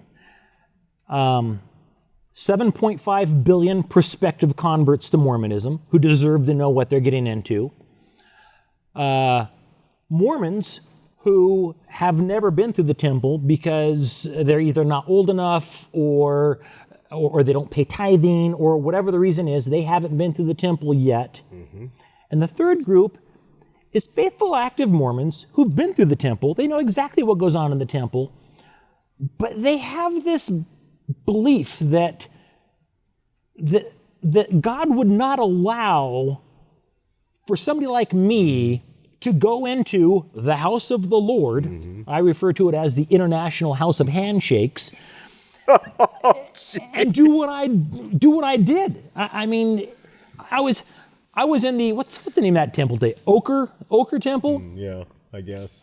7.5 billion prospective converts to Mormonism who deserve to know what they're getting into. Mormons who have never been through the temple because they're either not old enough or they don't pay tithing or whatever the reason is, they haven't been through the temple yet. Mm-hmm. And the third group is faithful, active Mormons who've been through the temple. They know exactly what goes on in the temple, but they have this belief that God would not allow for somebody like me to go into the house of the Lord. Mm-hmm. I refer to it as the International House of Handshakes, and do what I did. I mean, I was in the what's the name of that temple today? Ochre Temple. Yeah, I guess.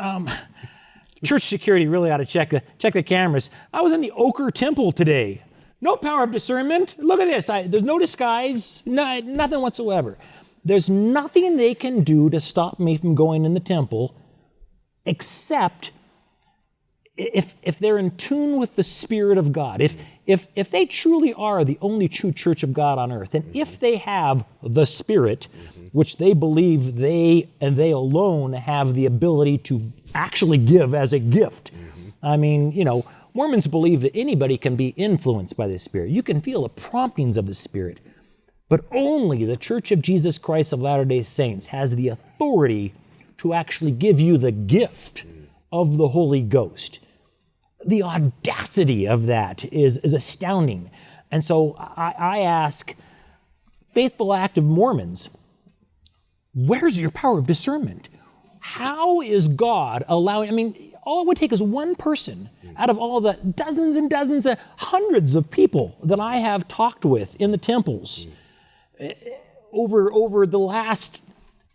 Church security really ought to check the cameras. I was in the Ochre Temple today. No power of discernment. Look at this. There's no disguise. Nothing whatsoever. There's nothing they can do to stop me from going in the temple, except if they're in tune with the Spirit of God. If they truly are the only true church of God on earth, and if they have the Spirit, which they believe they and they alone have the ability to actually give as a gift. I mean, Mormons believe that anybody can be influenced by the Spirit. You can feel the promptings of the Spirit. But only the Church of Jesus Christ of Latter-day Saints has the authority to actually give you the gift of the Holy Ghost. The audacity of that is astounding. And so I ask faithful, active Mormons, where's your power of discernment? How is God allowing, all it would take is one person out of all the dozens and dozens and hundreds of people that I have talked with in the temples over the last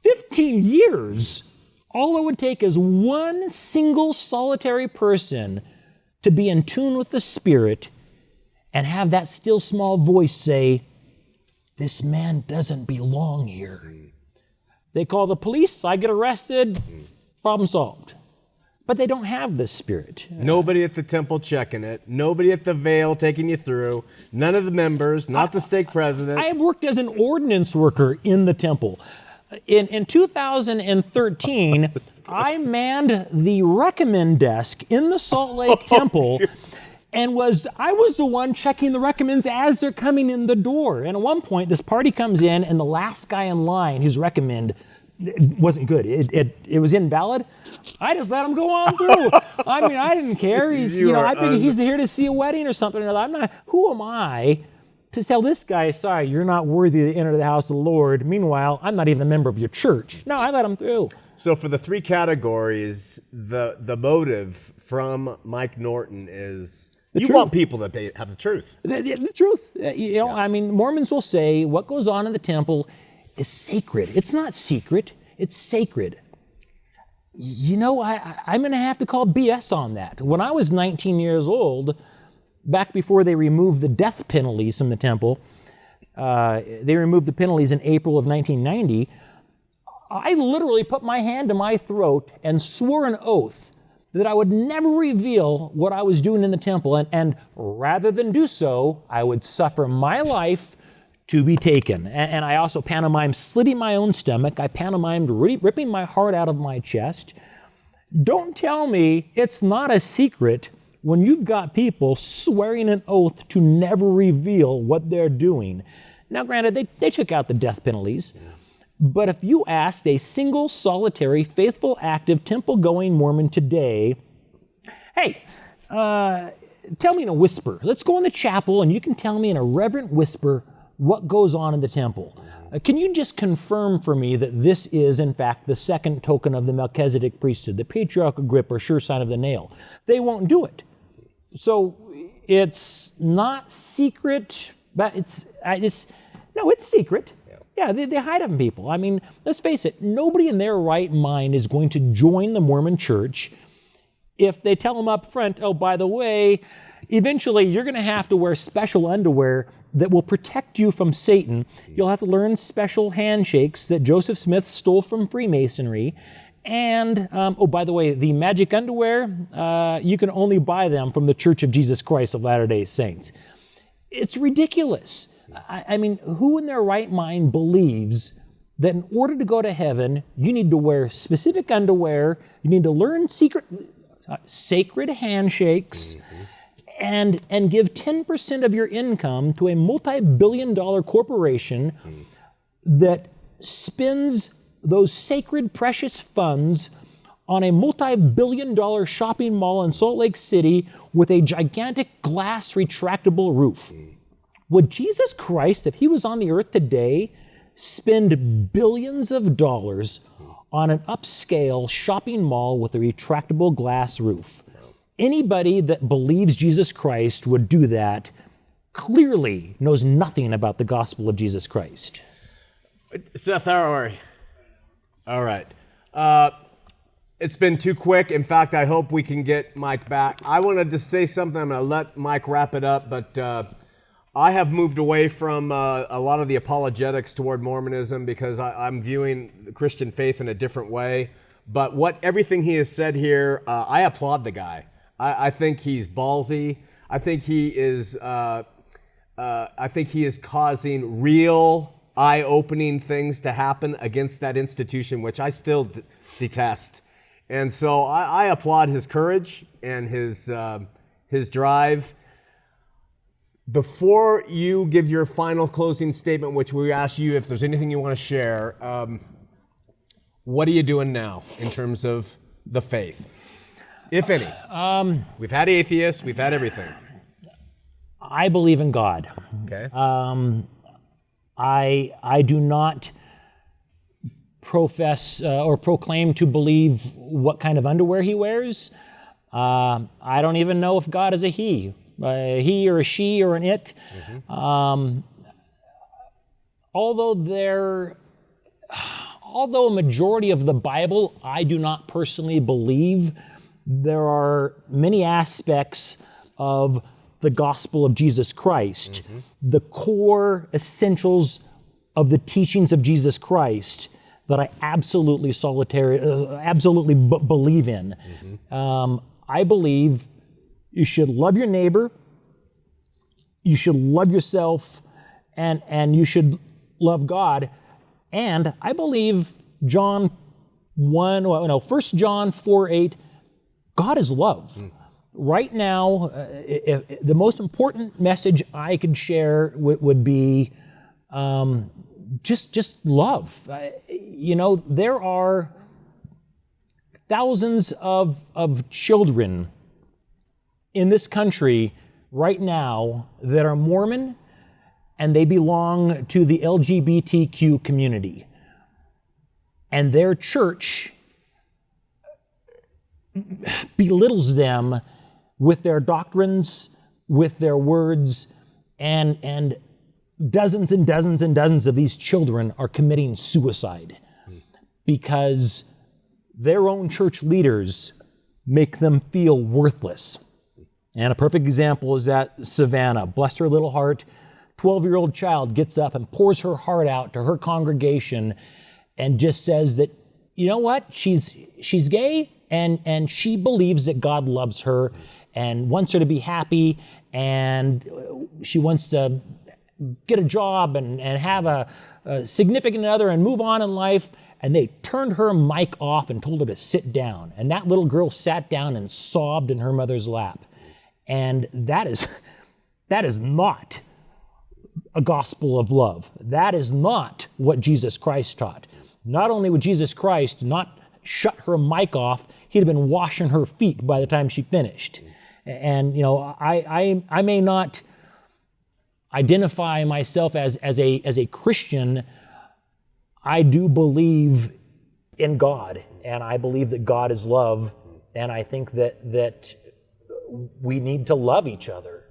15 years. All it would take is one single solitary person to be in tune with the Spirit and have that still small voice say, this man doesn't belong here. They call the police, I get arrested, problem solved. But they don't have the Spirit. Nobody at the temple checking it. Nobody at the veil taking you through. None of the members, not the stake president. I have worked as an ordinance worker in the temple. In 2013, I manned the recommend desk in the Salt Lake Temple, and I was the one checking the recommends as they're coming in the door. And at one point, this party comes in, and the last guy in line, his recommend wasn't good. It was invalid. I just let him go on through. I didn't care. I figured he's here to see a wedding or something or other. Who am I to tell this guy, sorry, you're not worthy to enter the house of the Lord. Meanwhile, I'm not even a member of your church. No, I let him through. So for the three categories, the motive from Mike Norton is you want people that have the truth. The truth. Mormons will say what goes on in the temple is sacred. It's not secret. It's sacred. I'm going to have to call BS on that. When I was 19 years old, back before they removed the death penalties from the temple, they removed the penalties in April of 1990, I literally put my hand to my throat and swore an oath that I would never reveal what I was doing in the temple, and rather than do so, I would suffer my life to be taken. And I also pantomimed slitting my own stomach. I pantomimed ripping my heart out of my chest. Don't tell me it's not a secret when you've got people swearing an oath to never reveal what they're doing. Now, granted, they took out the death penalties, but if you asked a single, solitary, faithful, active, temple-going Mormon today, hey, tell me in a whisper. Let's go in the chapel and you can tell me in a reverent whisper what goes on in the temple. Can you just confirm for me that this is, in fact, the second token of the Melchizedek priesthood, the patriarchal grip or sure sign of the nail? They won't do it. So it's not secret, but it's secret. Yeah, they hide it from people. I mean, let's face it, nobody in their right mind is going to join the Mormon church if they tell them up front, oh, by the way, eventually you're going to have to wear special underwear that will protect you from Satan. You'll have to learn special handshakes that Joseph Smith stole from Freemasonry. And, oh, by the way, the magic underwear, you can only buy them from the Church of Jesus Christ of Latter-day Saints. It's ridiculous. I mean, who in their right mind believes that in order to go to heaven, you need to wear specific underwear, you need to learn sacred handshakes, and give 10% of your income to a multi-billion-dollar corporation that spends those sacred, precious funds on a multi-billion-dollar shopping mall in Salt Lake City with a gigantic glass retractable roof. Would Jesus Christ, if he was on the earth today, spend billions of dollars on an upscale shopping mall with a retractable glass roof? Anybody that believes Jesus Christ would do that clearly knows nothing about the gospel of Jesus Christ. Seth, how are you? All right. It's been too quick. In fact, I hope we can get Mike back. I wanted to say something. I'm going to let Mike wrap it up, but I have moved away from a lot of the apologetics toward Mormonism because I'm viewing the Christian faith in a different way. But everything he has said here, I applaud the guy. I think he's ballsy. I think he is causing real eye-opening things to happen against that institution, which I still detest. And so I applaud his courage and his drive. Before you give your final closing statement, which we ask you if there's anything you want to share, what are you doing now in terms of the faith, if any? We've had atheists, we've had everything. I believe in God. Okay. I do not profess or proclaim to believe what kind of underwear he wears. I don't even know if God is a he or a she or an it. Although a majority of the Bible I do not personally believe, there are many aspects of the gospel of Jesus Christ, the core essentials of the teachings of Jesus Christ that I absolutely believe in. I believe you should love your neighbor, you should love yourself, and you should love God. And I believe 1 John 4:8, God is love. Right now, the most important message I could share would be just love. There are thousands of children in this country right now that are Mormon, and they belong to the LGBTQ community. And their church belittles them with their doctrines, with their words, and dozens and dozens and dozens of these children are committing suicide because their own church leaders make them feel worthless. And a perfect example is that Savannah, bless her little heart, 12-year-old child gets up and pours her heart out to her congregation and just says that, you know what, she's gay and she believes that God loves her and wants her to be happy, and she wants to get a job and have a significant other and move on in life. And they turned her mic off and told her to sit down. And that little girl sat down and sobbed in her mother's lap. And that is not a gospel of love. That is not what Jesus Christ taught. Not only would Jesus Christ not shut her mic off, he'd have been washing her feet by the time she finished. And I may not identify myself as a Christian, I do believe in God, and I believe that God is love, and I think that we need to love each other.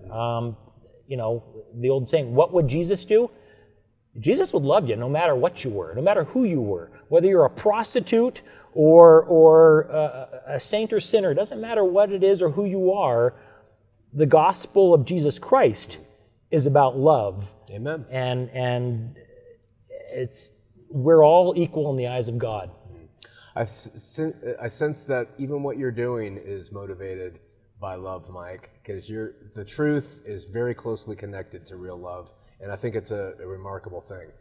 You know, the old saying, what would Jesus do? Jesus would love you no matter what you were, no matter who you were, whether you're a prostitute or a saint or sinner. It doesn't matter what it is or who you are. The gospel of Jesus Christ is about love. Amen. And we're all equal in the eyes of God. I sense that even what you're doing is motivated by love, Mike, because the truth is very closely connected to real love, and I think it's a remarkable thing.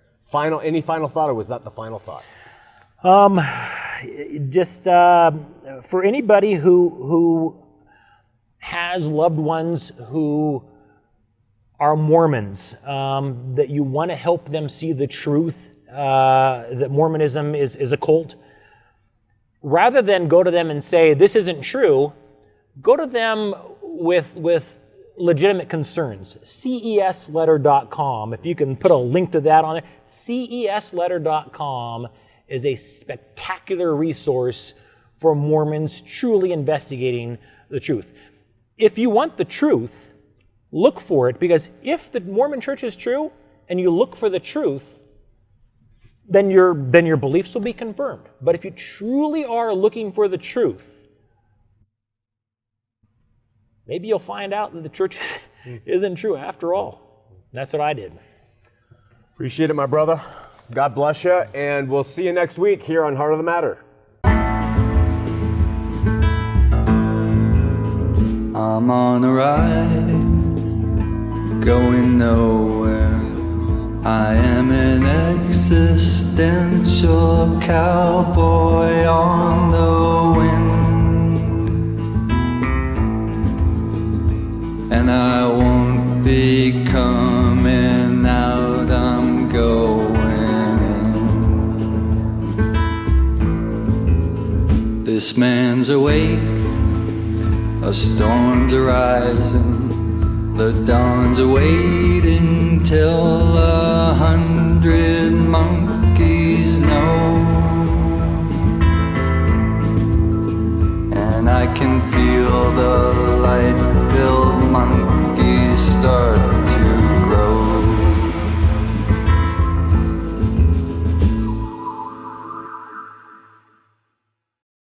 Any final thought, or was that the final thought? Just for anybody who has loved ones who are Mormons, that you want to help them see the truth, that Mormonism is a cult, rather than go to them and say, this isn't true, go to them with legitimate concerns. CESletter.com, if you can put a link to that on there. CESletter.com is a spectacular resource for Mormons truly investigating the truth. If you want the truth, look for it, because if the Mormon Church is true and you look for the truth, then your beliefs will be confirmed. But if you truly are looking for the truth, maybe you'll find out that the church isn't true after all. That's what I did. Appreciate it, my brother. God bless you, and we'll see you next week here on Heart of the Matter. I'm on a ride, going nowhere. I am an existential cowboy on the wind, and I won't be coming out, I'm going in. This man's awake, a storm's arising, the dawn's awaiting till 100 monkeys know. And I can feel the light-filled monkeys start